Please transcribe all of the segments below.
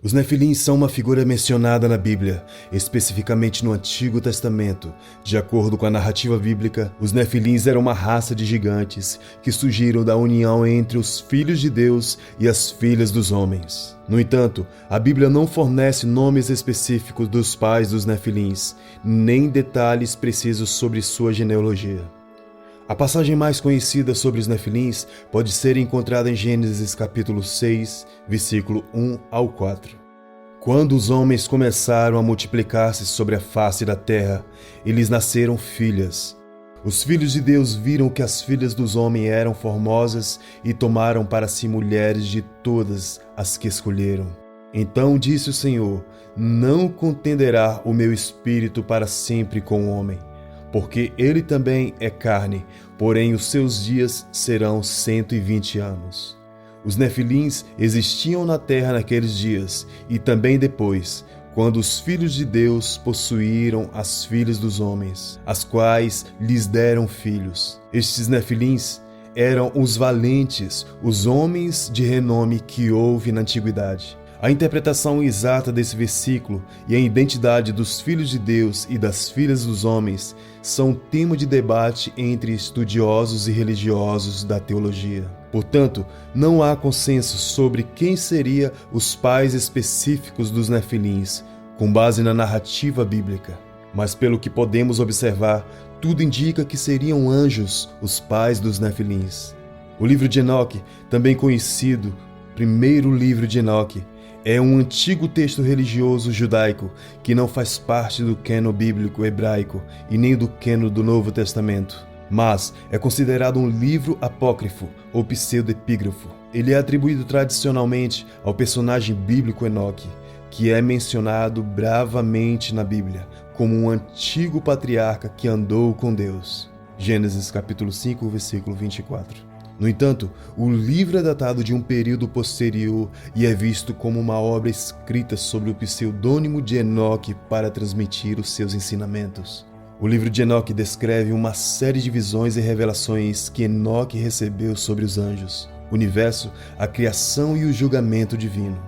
Os Nefilins são uma figura mencionada na Bíblia, especificamente no Antigo Testamento. De acordo com a narrativa bíblica, os Nefilins eram uma raça de gigantes que surgiram da união entre os filhos de Deus e as filhas dos homens. No entanto, a Bíblia não fornece nomes específicos dos pais dos Nefilins, nem detalhes precisos sobre sua genealogia. A passagem mais conhecida sobre os Nefilins pode ser encontrada em Gênesis capítulo 6, versículo 1 ao 4. Quando os homens começaram a multiplicar-se sobre a face da terra, eles nasceram filhas. Os filhos de Deus viram que as filhas dos homens eram formosas e tomaram para si mulheres de todas as que escolheram. Então disse o Senhor: não contenderá o meu espírito para sempre com o homem, porque ele também é carne, porém os seus dias serão 120 anos. Os Nefilins existiam na terra naqueles dias e também depois, quando os filhos de Deus possuíram as filhas dos homens, as quais lhes deram filhos. Estes Nefilins eram os valentes, os homens de renome que houve na antiguidade. A interpretação exata desse versículo e a identidade dos filhos de Deus e das filhas dos homens são tema de debate entre estudiosos e religiosos da teologia. Portanto, não há consenso sobre quem seriam os pais específicos dos Nefilins, com base na narrativa bíblica. Mas pelo que podemos observar, tudo indica que seriam anjos os pais dos Nefilins. O livro de Enoque, também conhecido primeiro livro de Enoque, é um antigo texto religioso judaico que não faz parte do cânon bíblico hebraico e nem do cânon do Novo Testamento, mas é considerado um livro apócrifo ou pseudoepígrafo. Ele é atribuído tradicionalmente ao personagem bíblico Enoque, que é mencionado bravamente na Bíblia como um antigo patriarca que andou com Deus. Gênesis capítulo 5, versículo 24. No entanto, o livro é datado de um período posterior e é visto como uma obra escrita sob o pseudônimo de Enoque para transmitir os seus ensinamentos. O livro de Enoque descreve uma série de visões e revelações que Enoque recebeu sobre os anjos, o universo, a criação e o julgamento divino.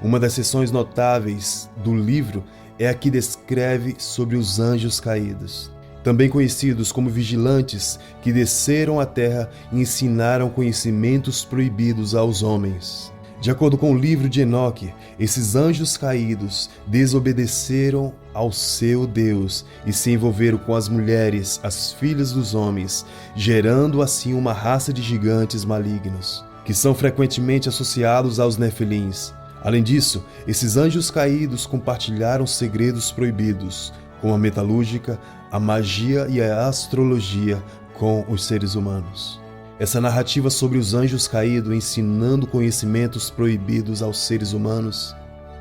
Uma das seções notáveis do livro é a que descreve sobre os anjos caídos, também conhecidos como vigilantes, que desceram à terra e ensinaram conhecimentos proibidos aos homens. De acordo com o livro de Enoque, esses anjos caídos desobedeceram ao seu Deus e se envolveram com as mulheres, as filhas dos homens, gerando assim uma raça de gigantes malignos, que são frequentemente associados aos Nefilins. Além disso, esses anjos caídos compartilharam segredos proibidos, como a metalúrgica, a magia e a astrologia com os seres humanos. Essa narrativa sobre os anjos caídos ensinando conhecimentos proibidos aos seres humanos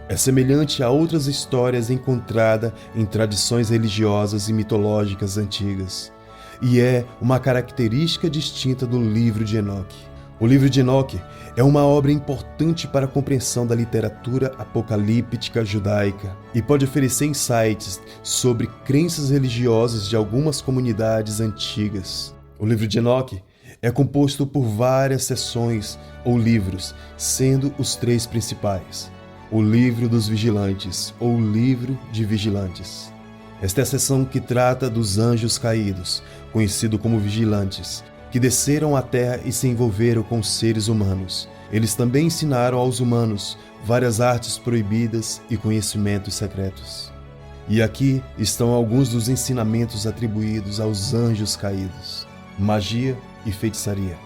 é semelhante a outras histórias encontradas em tradições religiosas e mitológicas antigas, e é uma característica distinta do livro de Enoque. O livro de Enoque é uma obra importante para a compreensão da literatura apocalíptica judaica e pode oferecer insights sobre crenças religiosas de algumas comunidades antigas. O livro de Enoque é composto por várias seções ou livros, sendo os três principais: o livro dos vigilantes ou livro de vigilantes. Esta é a seção que trata dos anjos caídos, conhecido como vigilantes, que desceram à terra e se envolveram com os seres humanos. Eles também ensinaram aos humanos várias artes proibidas e conhecimentos secretos. E aqui estão alguns dos ensinamentos atribuídos aos anjos caídos: magia e feitiçaria.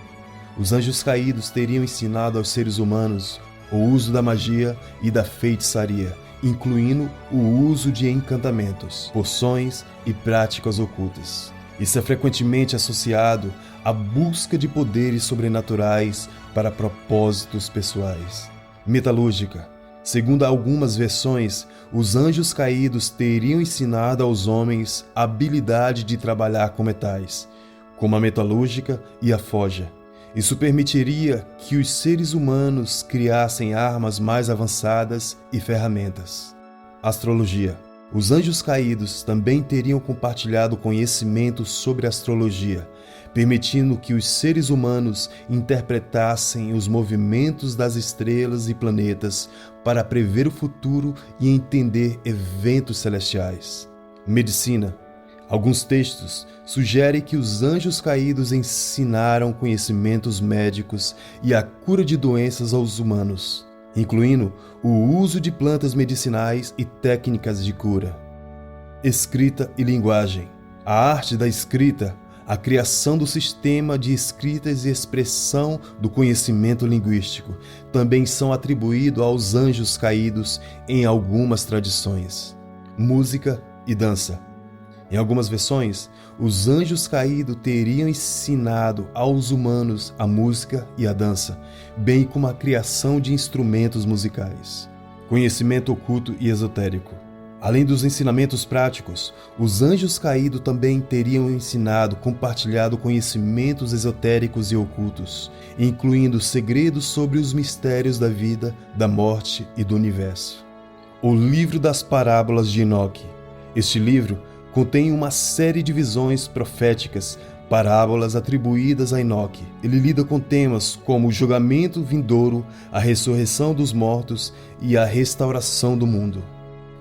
Os anjos caídos teriam ensinado aos seres humanos o uso da magia e da feitiçaria, incluindo o uso de encantamentos, poções e práticas ocultas. Isso é frequentemente associado à busca de poderes sobrenaturais para propósitos pessoais. Metalúrgica. Segundo algumas versões, os anjos caídos teriam ensinado aos homens a habilidade de trabalhar com metais, como a metalúrgica e a forja. Isso permitiria que os seres humanos criassem armas mais avançadas e ferramentas. Astrologia. Os anjos caídos também teriam compartilhado conhecimentos sobre astrologia, permitindo que os seres humanos interpretassem os movimentos das estrelas e planetas para prever o futuro e entender eventos celestiais. Medicina. Alguns textos sugerem que os anjos caídos ensinaram conhecimentos médicos e a cura de doenças aos humanos, incluindo o uso de plantas medicinais e técnicas de cura. Escrita e linguagem. A arte da escrita, a criação do sistema de escritas e expressão do conhecimento linguístico também são atribuídos aos anjos caídos em algumas tradições. Música e dança. Em algumas versões, os anjos caídos teriam ensinado aos humanos a música e a dança, bem como a criação de instrumentos musicais. Conhecimento oculto e esotérico. Além dos ensinamentos práticos, os anjos caídos também teriam compartilhado conhecimentos esotéricos e ocultos, incluindo segredos sobre os mistérios da vida, da morte e do universo. O Livro das Parábolas de Enoque. Este livro contém uma série de visões proféticas, parábolas atribuídas a Enoque. Ele lida com temas como o julgamento vindouro, a ressurreição dos mortos e a restauração do mundo.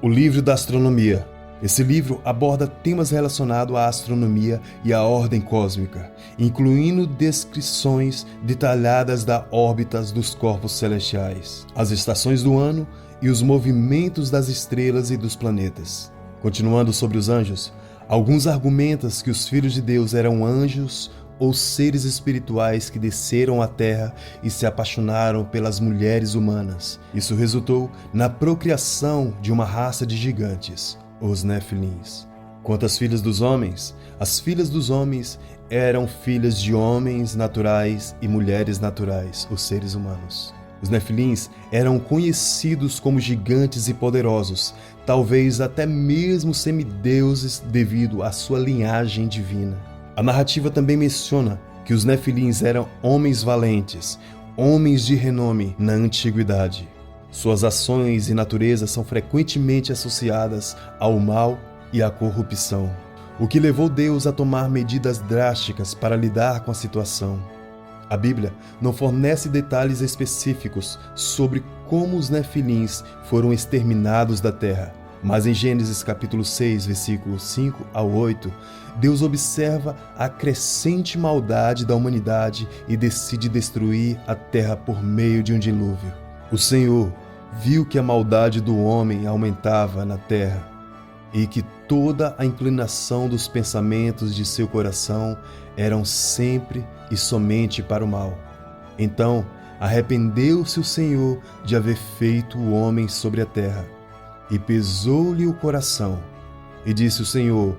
O Livro da Astronomia. Esse livro aborda temas relacionados à astronomia e à ordem cósmica, incluindo descrições detalhadas das órbitas dos corpos celestiais, as estações do ano e os movimentos das estrelas e dos planetas. Continuando sobre os anjos, alguns argumentam que os filhos de Deus eram anjos ou seres espirituais que desceram à terra e se apaixonaram pelas mulheres humanas. Isso resultou na procriação de uma raça de gigantes, os Nefilins. Quanto às filhas dos homens, as filhas dos homens eram filhas de homens naturais e mulheres naturais, os seres humanos. Os Nefilins eram conhecidos como gigantes e poderosos, talvez até mesmo semideuses devido à sua linhagem divina. A narrativa também menciona que os Nefilins eram homens valentes, homens de renome na antiguidade. Suas ações e natureza são frequentemente associadas ao mal e à corrupção, o que levou Deus a tomar medidas drásticas para lidar com a situação. A Bíblia não fornece detalhes específicos sobre como os Nefilins foram exterminados da terra, mas em Gênesis capítulo 6, versículos 5 ao 8, Deus observa a crescente maldade da humanidade e decide destruir a terra por meio de um dilúvio. O Senhor viu que a maldade do homem aumentava na terra e que toda a inclinação dos pensamentos de seu coração eram sempre e somente para o mal. Então, arrependeu-se o Senhor de haver feito o homem sobre a terra, e pesou-lhe o coração. E disse o Senhor: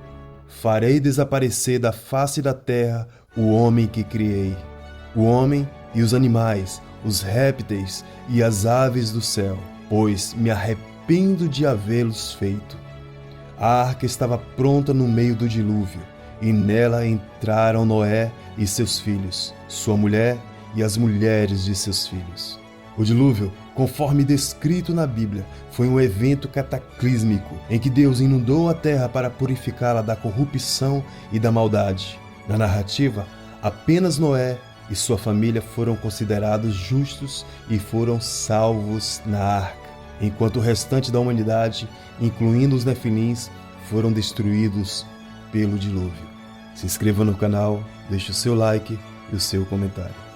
farei desaparecer da face da terra o homem que criei, o homem e os animais, os répteis e as aves do céu, pois me arrependo de havê-los feito. A arca estava pronta no meio do dilúvio, e nela entraram Noé e seus filhos, sua mulher e as mulheres de seus filhos. O dilúvio, conforme descrito na Bíblia, foi um evento cataclísmico em que Deus inundou a terra para purificá-la da corrupção e da maldade. Na narrativa, apenas Noé e sua família foram considerados justos e foram salvos na arca, enquanto o restante da humanidade, incluindo os Nefilins, foram destruídos pelo dilúvio. Se inscreva no canal, deixe o seu like e o seu comentário.